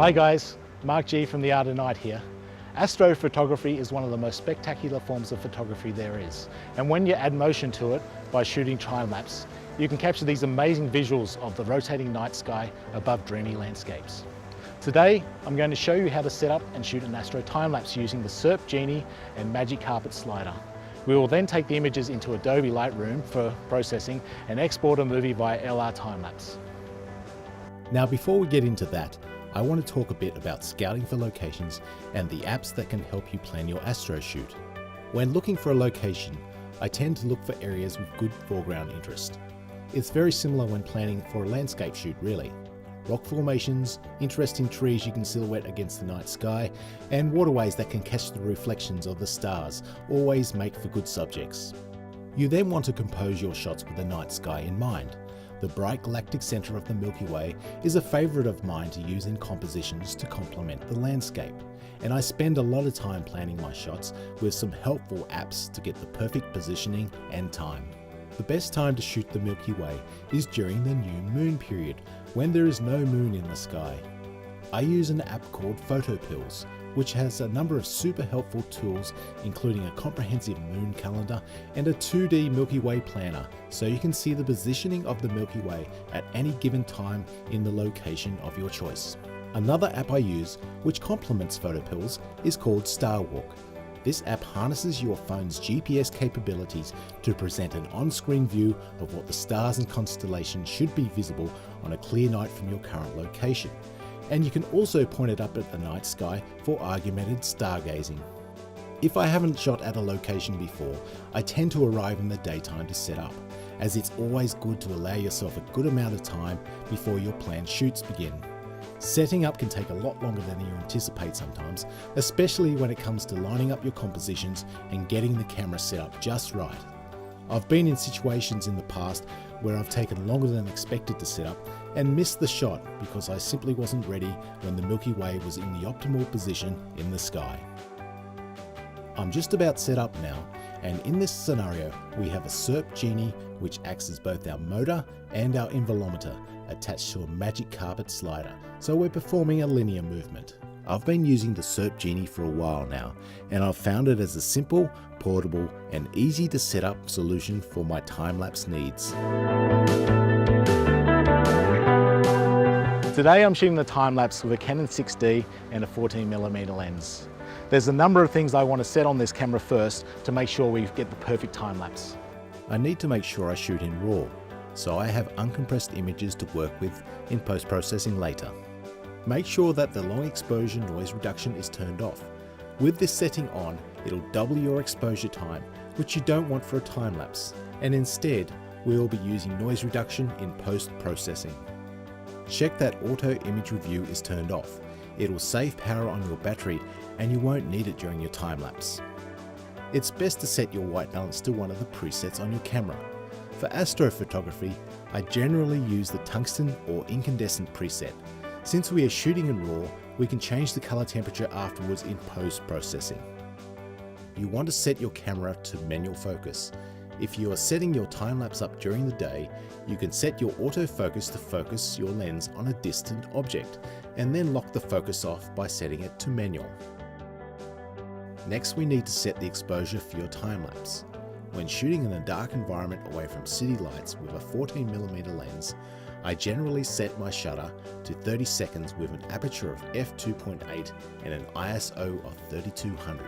Hi guys, Mark G from The Art of Night here. Astrophotography is one of the most spectacular forms of photography there is. And when you add motion to it by shooting time-lapse, you can capture these amazing visuals of the rotating night sky above dreamy landscapes. Today, I'm going to show you how to set up and shoot an astro time-lapse using the Syrp Genie and Magic Carpet slider. We will then take the images into Adobe Lightroom for processing and export a movie via LR time-lapse. Now before we get into that, I want to talk a bit about scouting for locations and the apps that can help you plan your astro shoot. When looking for a location, I tend to look for areas with good foreground interest. It's very similar when planning for a landscape shoot really. Rock formations, interesting trees you can silhouette against the night sky, and waterways that can catch the reflections of the stars always make for good subjects. You then want to compose your shots with the night sky in mind. The bright galactic center of the Milky Way is a favorite of mine to use in compositions to complement the landscape, and I spend a lot of time planning my shots with some helpful apps to get the perfect positioning and time. The best time to shoot the Milky Way is during the new moon period, when there is no moon in the sky. I use an app called PhotoPills, which has a number of super helpful tools, including a comprehensive moon calendar and a 2D Milky Way planner, so you can see the positioning of the Milky Way at any given time in the location of your choice. Another app I use, which complements PhotoPills, is called Starwalk. This app harnesses your phone's GPS capabilities to present an on-screen view of what the stars and constellations should be visible on a clear night from your current location. And you can also point it up at the night sky for argumented stargazing. If I haven't shot at a location before, I tend to arrive in the daytime to set up, as it's always good to allow yourself a good amount of time before your planned shoots begin. Setting up can take a lot longer than you anticipate sometimes, especially when it comes to lining up your compositions and getting the camera set up just right. I've been in situations in the past where I've taken longer than expected to set up and missed the shot because I simply wasn't ready when the Milky Way was in the optimal position in the sky. I'm just about set up now, and in this scenario we have a Syrp Genie which acts as both our motor and our involumeter attached to a Magic Carpet slider, so we're performing a linear movement. I've been using the Syrp Genie for a while now, and I've found it as a simple, portable and easy to set up solution for my time-lapse needs. Today I'm shooting the time-lapse with a Canon 6D and a 14mm lens. There's a number of things I want to set on this camera first to make sure we get the perfect time-lapse. I need to make sure I shoot in RAW, so I have uncompressed images to work with in post-processing later. Make sure that the long exposure noise reduction is turned off. With this setting on, it'll double your exposure time, which you don't want for a time-lapse, and instead we will be using noise reduction in post-processing. Check that auto image review is turned off. It'll save power on your battery and you won't need it during your time-lapse. It's best to set your white balance to one of the presets on your camera. For astrophotography, I generally use the tungsten or incandescent preset. Since we are shooting in RAW, we can change the color temperature afterwards in post-processing. You want to set your camera to manual focus. If you are setting your time-lapse up during the day, you can set your autofocus to focus your lens on a distant object, and then lock the focus off by setting it to manual. Next, we need to set the exposure for your time-lapse. When shooting in a dark environment away from city lights with a 14mm lens, I generally set my shutter to 30 seconds with an aperture of f2.8 and an ISO of 3200.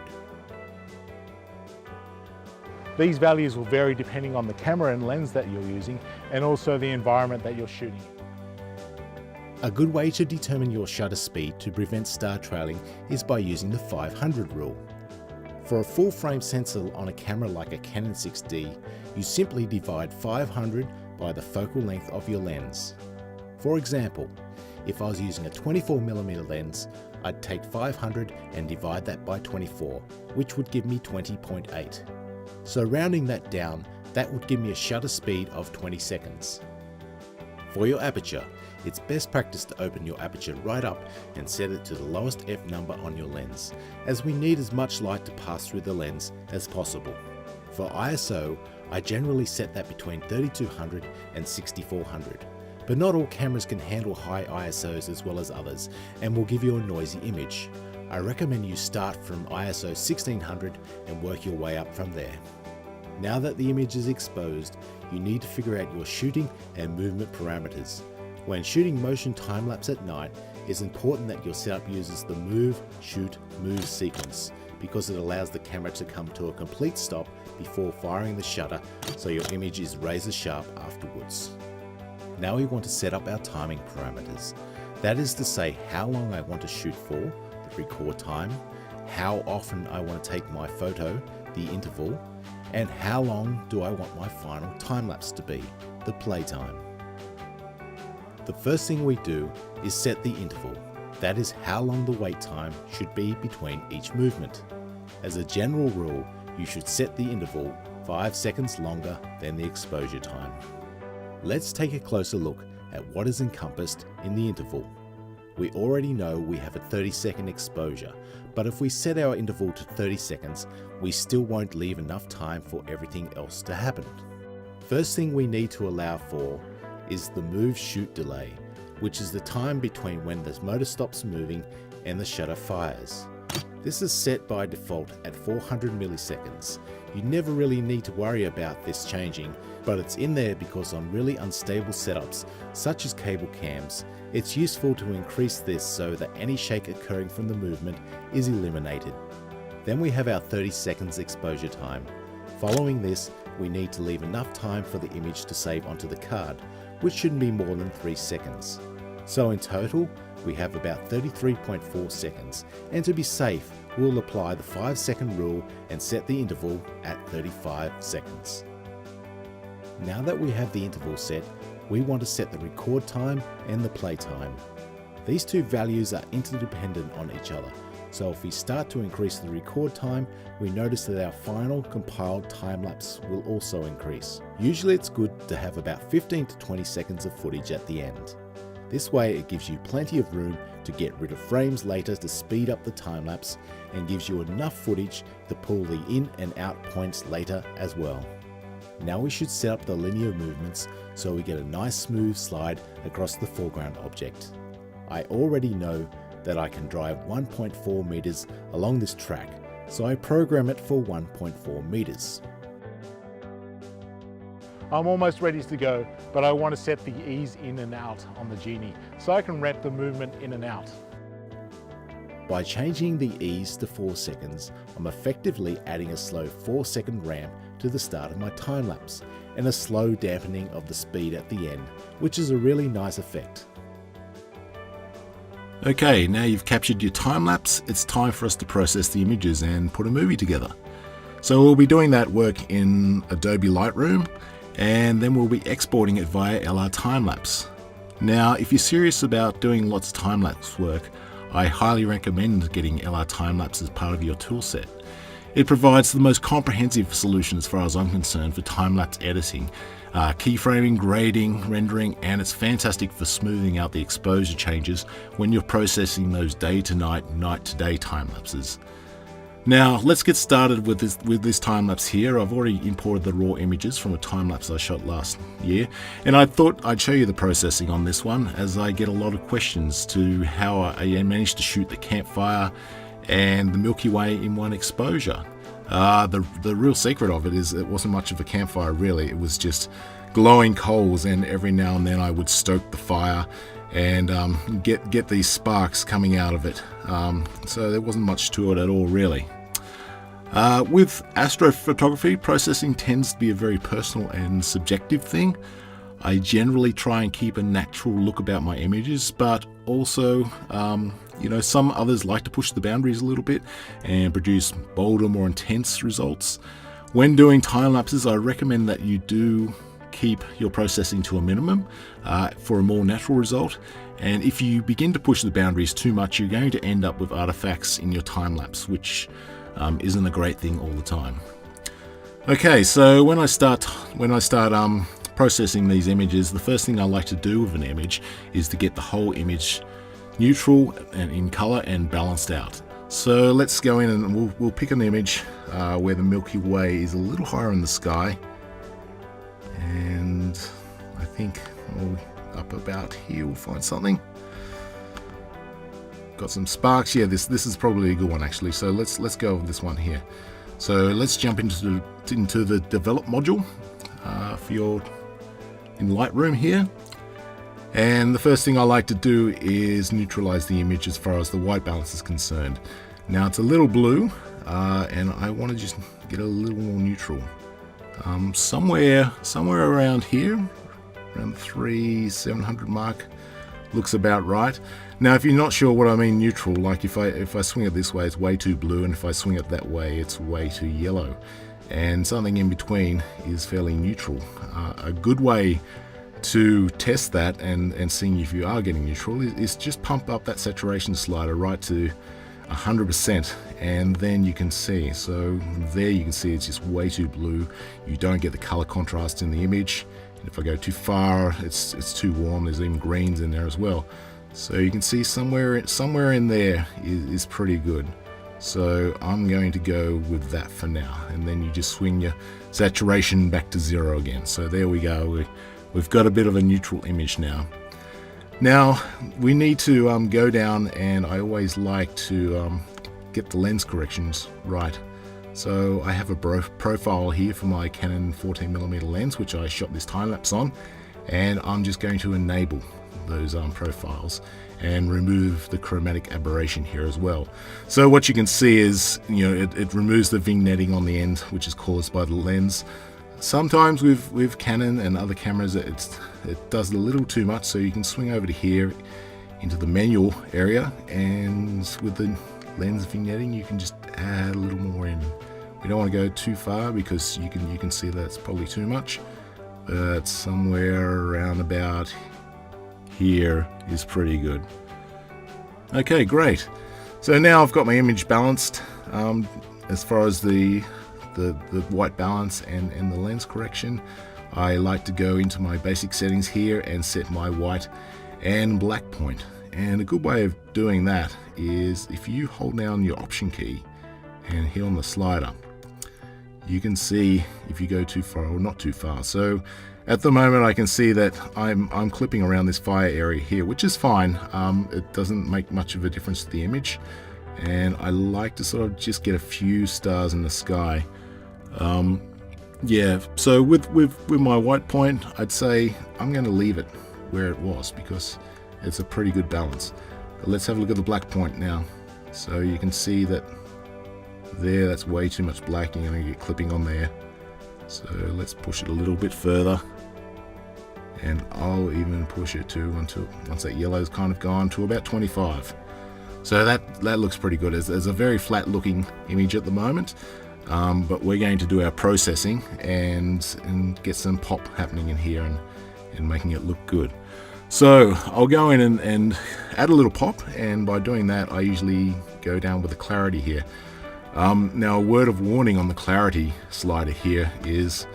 These values will vary depending on the camera and lens that you're using and also the environment that you're shooting. A good way to determine your shutter speed to prevent star trailing is by using the 500 rule. For a full frame sensor on a camera like a Canon 6D, you simply divide 500 by the focal length of your lens. For example, if I was using a 24mm lens, I'd take 500 and divide that by 24, which would give me 20.8. So rounding that down, that would give me a shutter speed of 20 seconds. For your aperture, it's best practice to open your aperture right up and set it to the lowest f number on your lens, as we need as much light to pass through the lens as possible. For ISO, I generally set that between 3200 and 6400. but not all cameras can handle high ISOs as well as others and will give you a noisy image. I recommend you start from ISO 1600 and work your way up from there. Now that the image is exposed, you need to figure out your shooting and movement parameters. When shooting motion time-lapse at night, it's important that your setup uses the move, shoot, move sequence because it allows the camera to come to a complete stop before firing the shutter so your image is razor sharp afterwards. Now we want to set up our timing parameters. That is to say how long I want to shoot for, the record time, how often I want to take my photo, the interval, and how long do I want my final time-lapse to be, the play time. The first thing we do is set the interval. That is how long the wait time should be between each movement. As a general rule, you should set the interval 5 seconds longer than the exposure time. Let's take a closer look at what is encompassed in the interval. We already know we have a 30-second exposure, but if we set our interval to 30 seconds, we still won't leave enough time for everything else to happen. First thing we need to allow for is the move-shoot delay, which is the time between when the motor stops moving and the shutter fires. This is set by default at 400 milliseconds. You never really need to worry about this changing, but it's in there because on really unstable setups, such as cable cams, it's useful to increase this so that any shake occurring from the movement is eliminated. Then we have our 30 seconds exposure time. Following this, we need to leave enough time for the image to save onto the card, which shouldn't be more than 3 seconds. So in total, we have about 33.4 seconds, and to be safe, we'll apply the 5-second rule and set the interval at 35 seconds. Now that we have the interval set, we want to set the record time and the play time. These two values are interdependent on each other, so if we start to increase the record time, we notice that our final compiled time-lapse will also increase. Usually it's good to have about 15 to 20 seconds of footage at the end. This way it gives you plenty of room to get rid of frames later to speed up the time-lapse and gives you enough footage to pull the in and out points later as well. Now we should set up the linear movements so we get a nice smooth slide across the foreground object. I already know that I can drive 1.4 meters along this track, so I program it for 1.4 meters. I'm almost ready to go, but I want to set the ease in and out on the Genie so I can rep the movement in and out. By changing the ease to 4 seconds, I'm effectively adding a slow 4-second ramp to the start of my time-lapse and a slow dampening of the speed at the end, which is a really nice effect. Okay, now you've captured your time-lapse, it's time for us to process the images and put a movie together. So we'll be doing that work in Adobe Lightroom, and then we'll be exporting it via LR Time-lapse. Now, if you're serious about doing lots of time-lapse work, I highly recommend getting LR Time-lapse as part of your toolset. It provides the most comprehensive solution as far as I'm concerned for time-lapse editing, keyframing, grading, rendering, and it's fantastic for smoothing out the exposure changes when you're processing those day-to-night, night-to-day time-lapses. Now let's get started with this time-lapse here. I've already imported the raw images from a time-lapse I shot last year, and I thought I'd show you the processing on this one as I get a lot of questions to how I managed to shoot the campfire and the Milky Way in one exposure. The real secret of it is it wasn't much of a campfire really, it was just glowing coals, and every now and then I would stoke the fire and get these sparks coming out of it. So there wasn't much to it at all really. With astrophotography, processing tends to be a very personal and subjective thing. I generally try and keep a natural look about my images, but also some others like to push the boundaries a little bit and produce bolder, more intense results. When doing time lapses, I recommend that you do keep your processing to a minimum for a more natural result. And if you begin to push the boundaries too much, you're going to end up with artifacts in your time lapse, which isn't a great thing all the time. Okay, so when I start processing these images, the first thing I like to do with an image is to get the whole image neutral and in color and balanced out. So let's go in and we'll pick an image where the Milky Way is a little higher in the sky, and I think up up about here, we'll find something. Got some sparks. Yeah, this is probably a good one actually. So let's go with this one here. So let's jump into the develop module for your in Lightroom here. And the first thing I like to do is neutralize the image as far as the white balance is concerned. Now it's a little blue, and I want to just get a little more neutral. Somewhere around here, around the 700 mark, looks about right. Now, if you're not sure what I mean neutral, like if I swing it this way, it's way too blue, and if I swing it that way, it's way too yellow. And something in between is fairly neutral. A good way to test that and seeing if you are getting neutral is just pump up that saturation slider right to 100%, and then you can see. So there you can see it's just way too blue. You don't get the color contrast in the image. And if I go too far, it's too warm. There's even greens in there as well. So you can see somewhere in there is pretty good. So I'm going to go with that for now, and then you just swing your saturation back to 0 again. So there we go. We've got a bit of a neutral image now. Now we need to go down, and I always like to get the lens corrections right. So I have a profile here for my Canon 14mm lens, which I shot this time-lapse on, and I'm just going to enable those profiles and remove the chromatic aberration here as well. So what you can see is, it removes the vignetting on the end, which is caused by the lens. Sometimes with Canon and other cameras, it does a little too much, so you can swing over to here into the manual area, and with the lens vignetting, you can just add a little more in. We don't want to go too far because you can see that it's probably too much, but somewhere around about here is pretty good. Okay, great. So now I've got my image balanced as far as the white balance and the lens correction. I like to go into my basic settings here and set my white and black point. And a good way of doing that is if you hold down your option key and hit on the slider, you can see if you go too far or not too far. So at the moment I can see that I'm clipping around this fire area here, which is fine. It doesn't make much of a difference to the image, and I like to sort of just get a few stars in the sky. Yeah, so with my white point, I'd say I'm going to leave it where it was because it's a pretty good balance. But let's have a look at the black point now. So you can see that there, that's way too much black. You're going to get clipping on there. So let's push it a little bit further, and I'll even push it to once that yellow's kind of gone to about 25. So that looks pretty good. There's a very flat looking image at the moment. But we're going to do our processing and get some pop happening in here and making it look good. So I'll go in and add a little pop, and by doing that I usually go down with the clarity here. Now a word of warning on the clarity slider here is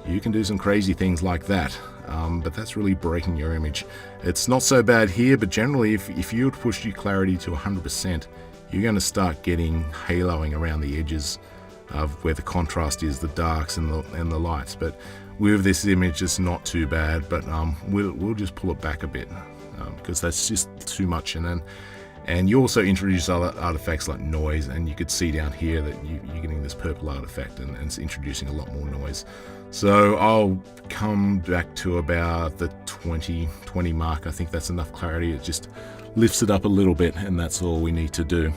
you can do some crazy things like that, but that's really breaking your image. It's not so bad here, but generally if you would push your clarity to 100%, you're going to start getting haloing around the edges of where the contrast is, the darks and the lights. But with this image it's not too bad, but we'll just pull it back a bit because that's just too much. And you also introduce other artifacts like noise, and you could see down here that you're getting this purple artifact, and it's introducing a lot more noise. So I'll come back to about the 20 mark. I think that's enough clarity. It just lifts it up a little bit, and that's all we need to do.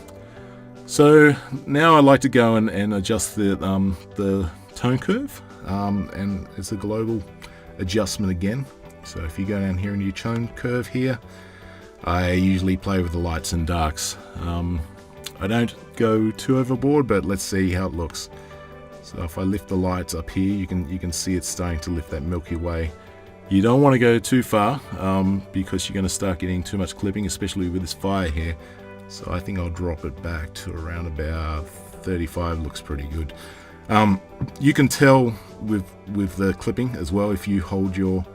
So now I like to go and adjust the tone curve, and it's a global adjustment again. So if you go down here into your tone curve here, I usually play with the lights and darks. I don't go too overboard, but let's see how it looks. So if I lift the lights up here, you can see it's starting to lift that Milky Way. You don't want to go too far because you're going to start getting too much clipping, especially with this fire here. So I think I'll drop it back to around about 35. Looks pretty good. You can tell with the clipping as well. If you hold your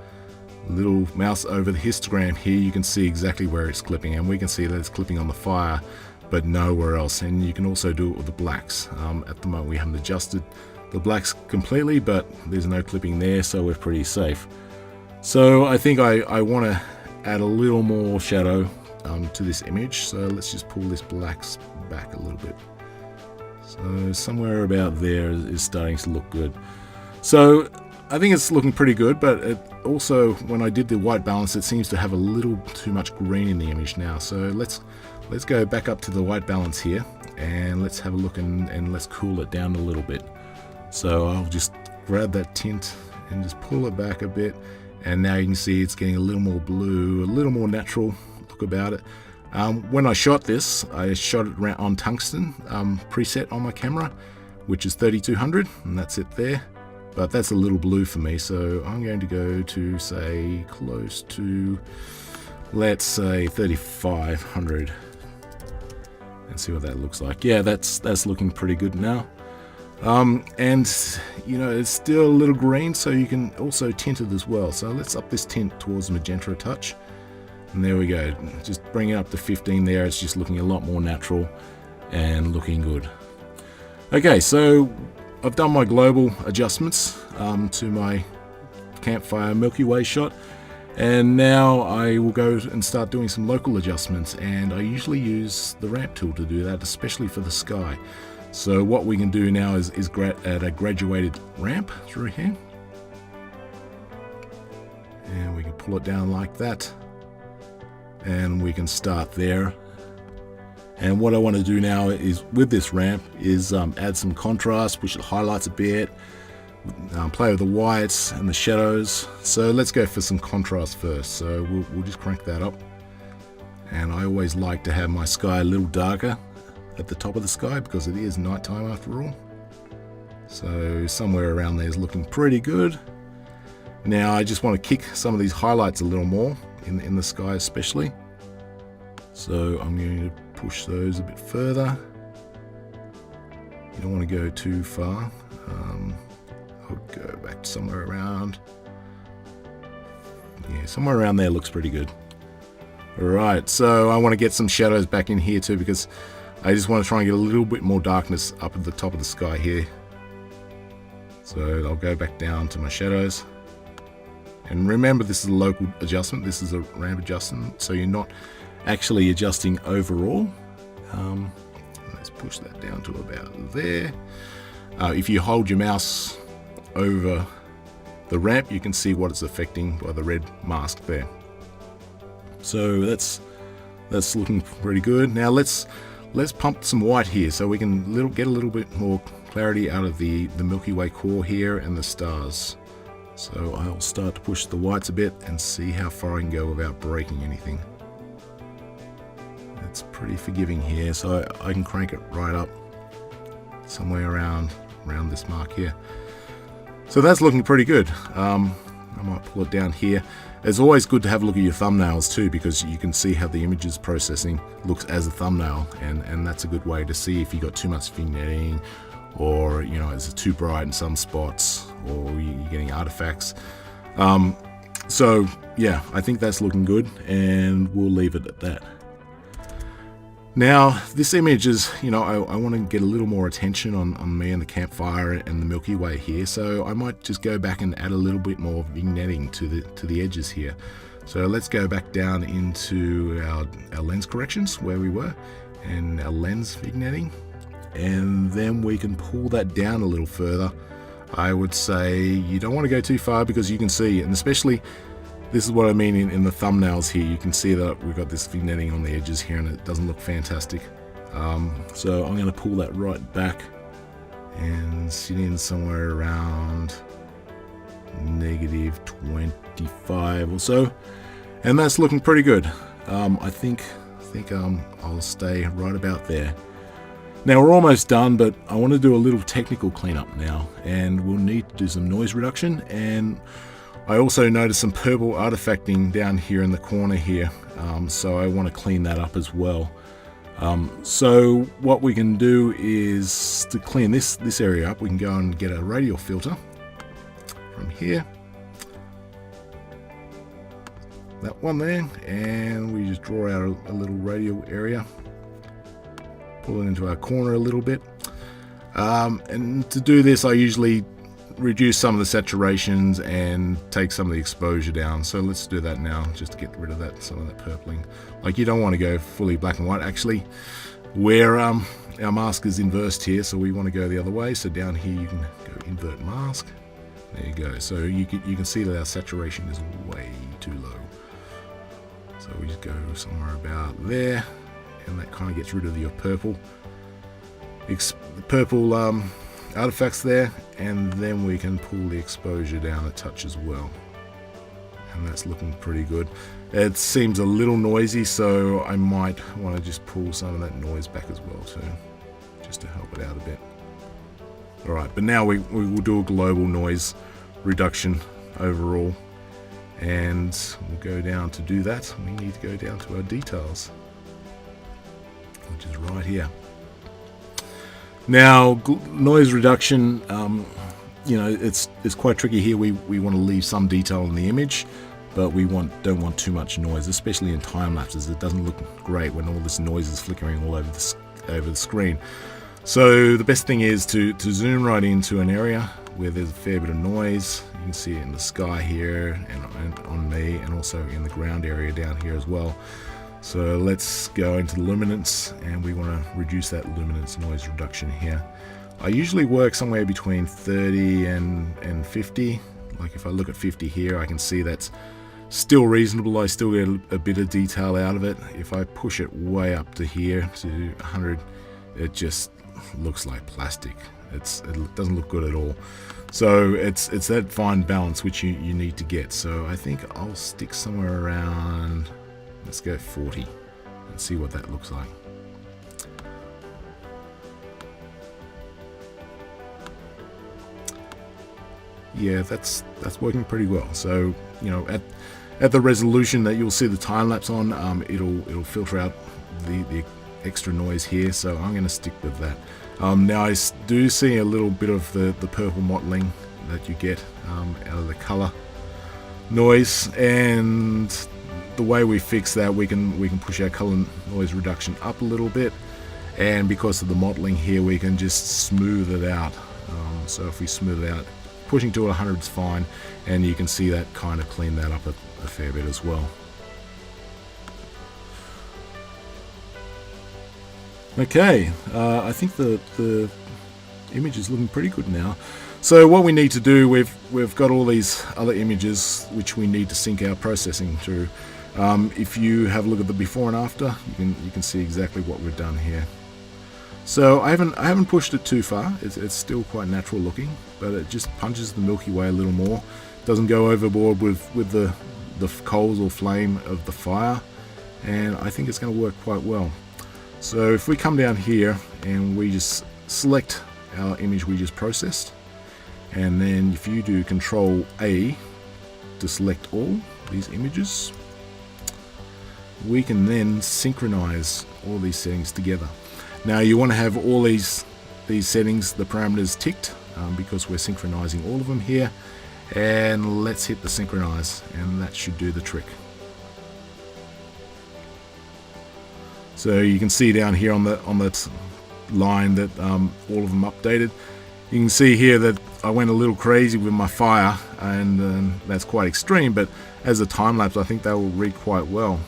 little mouse over the histogram here, you can see exactly where it's clipping, and we can see that it's clipping on the fire but nowhere else. And you can also do it with the blacks. At the moment we haven't adjusted the blacks completely, but there's no clipping there, so we're pretty safe. So I think I want to add a little more shadow to this image. So let's just pull this blacks back a little bit. So somewhere about there is starting to look good. So I think it's looking pretty good, but it also, when I did the white balance, it seems to have a little too much green in the image now. So let's go back up to the white balance here, and let's have a look and let's cool it down a little bit. So I'll just grab that tint and just pull it back a bit, and now you can see it's getting a little more blue, a little more natural look about it. When I shot this, I shot it on tungsten preset on my camera, which is 3200, and that's it there. But that's a little blue for me, so I'm going to go to, say, close to, let's say 3500, and see what that looks like. Yeah, that's looking pretty good now. And you know, it's still a little green, so you can also tint it as well. So let's up this tint towards magenta a touch, and there we go. Just bring it up to 15 there. It's just looking a lot more natural and looking good. Okay, so I've done my global adjustments to my campfire Milky Way shot, and now I will go and start doing some local adjustments, and I usually use the ramp tool to do that, especially for the sky. So what we can do now is add a graduated ramp through here, and we can pull it down like that, and we can start there. And what I want to do now is, with this ramp, is add some contrast, push it highlights a bit, play with the whites and the shadows. So let's go for some contrast first. So we'll just crank that up. And I always like to have my sky a little darker at the top of the sky, because it is nighttime after all. So somewhere around there is looking pretty good. Now I just want to kick some of these highlights a little more in the sky especially. So I'm going to push those a bit further. You don't want to go too far. I'll go back to somewhere around. Yeah, somewhere around there looks pretty good. Alright, so I want to get some shadows back in here too, because I just want to try and get a little bit more darkness up at the top of the sky here. So I'll go back down to my shadows. And remember, this is a local adjustment. This is a ramp adjustment, so you're not actually adjusting overall. Let's push that down to about there. If you hold your mouse over the ramp, you can see what it's affecting by the red mask there. So that's looking pretty good. Now let's pump some white here, so we can get a little bit more clarity out of the Milky Way core here and the stars. So I'll start to push the whites a bit and see how far I can go without breaking anything. It's pretty forgiving here, so I can crank it right up somewhere around this mark here. So that's looking pretty good. I might pull it down here. It's always good to have a look at your thumbnails too, because you can see how the images processing looks as a thumbnail, and that's a good way to see if you got too much vignetting, or you know, it's too bright in some spots, or you're getting artifacts. So yeah, I think that's looking good, and we'll leave it at that. Now this image is, you know, I want to get a little more attention on me and the campfire and the Milky Way here, so I might just go back and add a little bit more vignetting to the edges here. So let's go back down into our lens corrections where we were, and our lens vignetting, and then we can pull that down a little further. I would say you don't want to go too far, because you can see, and especially this is what I mean in the thumbnails here, you can see that we've got this vignetting on the edges here, and it doesn't look fantastic. So I'm going to pull that right back and sit in somewhere around -25 or so, and that's looking pretty good. I think I'll stay right about there. Now we're almost done, but I want to do a little technical cleanup now, and we'll need to do some noise reduction. And I also noticed some purple artifacting down here in the corner here, so I want to clean that up as well. So what we can do is, to clean this area up, we can go and get a radial filter from here, that one there, and we just draw out a little radial area, pull it into our corner a little bit. And to do this, I usually reduce some of the saturations and take some of the exposure down. So let's do that now, just to get rid of that, some of that purpling. Like, you don't want to go fully black and white. Actually, where our mask is inversed here, so we want to go the other way. So down here you can go invert mask. There you go. So you can see that our saturation is way too low. So we just go somewhere about there, and that kind of gets rid of your purple artifacts there, and then we can pull the exposure down a touch as well, and that's looking pretty good. It seems a little noisy, so I might want to just pull some of that noise back as well too, just to help it out a bit. Alright, but now we will do a global noise reduction overall, and we'll go down. To do that, we need to go down to our details, which is right here. Now, noise reduction, you know, it's quite tricky here. We want to leave some detail in the image, but we don't want too much noise, especially in time lapses. It doesn't look great when all this noise is flickering all over the screen. So the best thing is to zoom right into an area where there's a fair bit of noise. You can see it in the sky here, and on me, and also in the ground area down here as well. So let's go into the luminance, and we want to reduce that luminance noise reduction here. I usually work somewhere between 30 and 50. Like if I look at 50 here, I can see that's still reasonable. I still get a bit of detail out of it. If I push it way up to here to 100, it just looks like plastic. It doesn't look good at all. So it's that fine balance which you need to get. So I think I'll stick somewhere around, let's go 40 and see what that looks like. Yeah, that's working pretty well. So, you know, at the resolution that you'll see the time lapse on, it'll filter out the extra noise here. So I'm going to stick with that. Now I do see a little bit of the purple mottling that you get out of the color noise, and the way we fix that, we can push our color noise reduction up a little bit, and because of the mottling here, we can just smooth it out. So if we smooth it out, pushing to 100 is fine, and you can see that kind of clean that up a fair bit as well. Okay, I think the image is looking pretty good now. So what we need to do, we've got all these other images which we need to sync our processing through. If you have a look at the before and after, you can see exactly what we've done here. So I haven't pushed it too far. It's still quite natural looking, but it just punches the Milky Way a little more. Doesn't go overboard with the coals or flame of the fire, and I think it's going to work quite well. So if we come down here and we just select our image we just processed, and then if you do Control A to select all these images, we can then synchronize all these settings together. Now you want to have all these settings, the parameters ticked, because we're synchronizing all of them here. And let's hit the synchronize, and that should do the trick. So you can see down here on that line that all of them updated. You can see here that I went a little crazy with my fire, and that's quite extreme, but as a time lapse I think that will read quite well.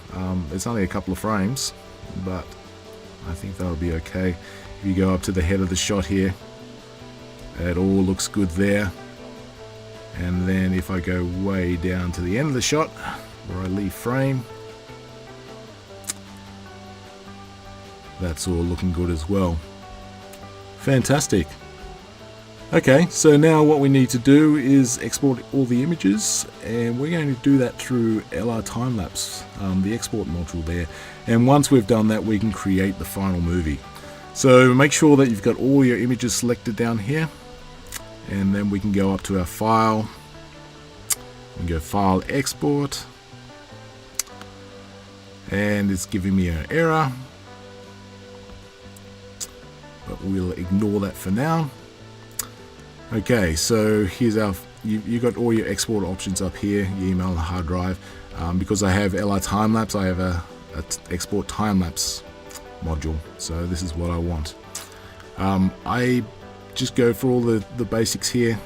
It's only a couple of frames, but I think that'll be okay. If you go up to the head of the shot here, it all looks good there. And then if I go way down to the end of the shot where I leave frame, that's all looking good as well. Fantastic. Okay, so now what we need to do is export all the images, and we're going to do that through LR Time-lapse, the export module there. And once we've done that, we can create the final movie. So make sure that you've got all your images selected down here, and then we can go up to our file and go File, Export, and it's giving me an error, but we'll ignore that for now. Okay, so here's our, you got all your export options up here, your email and hard drive. Because I have LR Time-lapse, I have a export time-lapse module, so this is what I want. I just go for all the basics here.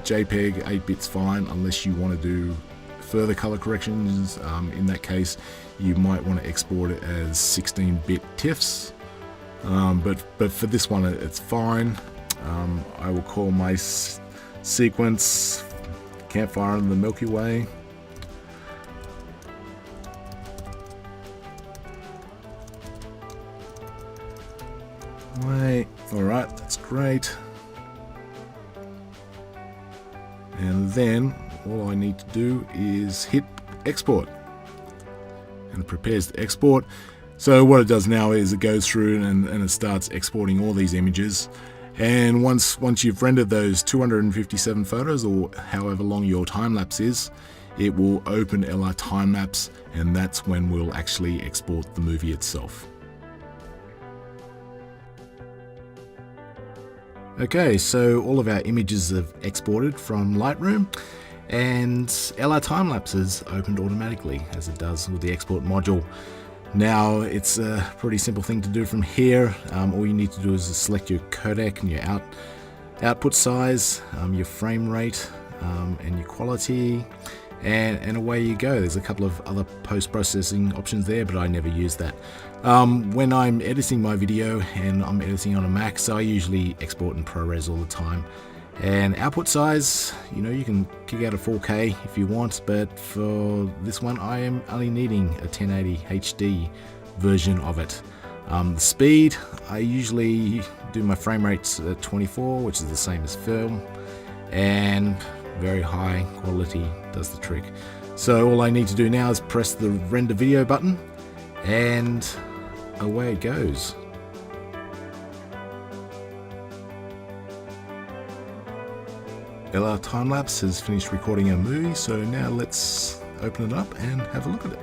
JPEG 8-bit's fine unless you want to do further color corrections. In that case, you might want to export it as 16-bit TIFFs. But for this one, it's fine. I will call my sequence Campfire in the Milky Way. Alright, that's great. And then all I need to do is hit export. And it prepares the export. So what it does now is it goes through and it starts exporting all these images. And once you've rendered those 257 photos, or however long your time-lapse is, it will open LR Time-lapse, and that's when we'll actually export the movie itself. Okay, so all of our images have exported from Lightroom, and LR Time-lapse is opened automatically, as it does with the export module. Now, it's a pretty simple thing to do from here. All you need to do is select your codec and your output size, your frame rate, and your quality, and away you go. There's a couple of other post-processing options there, but I never use that. When I'm editing my video, and I'm editing on a Mac, so I usually export in ProRes all the time. And output size, you can kick out a 4K if you want, but for this one I am only needing a 1080 HD version of it. The speed, I usually do my frame rates at 24, which is the same as film, and very high quality does the trick. So all I need to do now is press the render video button, and away it goes. LR Time-lapse has finished recording our movie, so now let's open it up and have a look at it.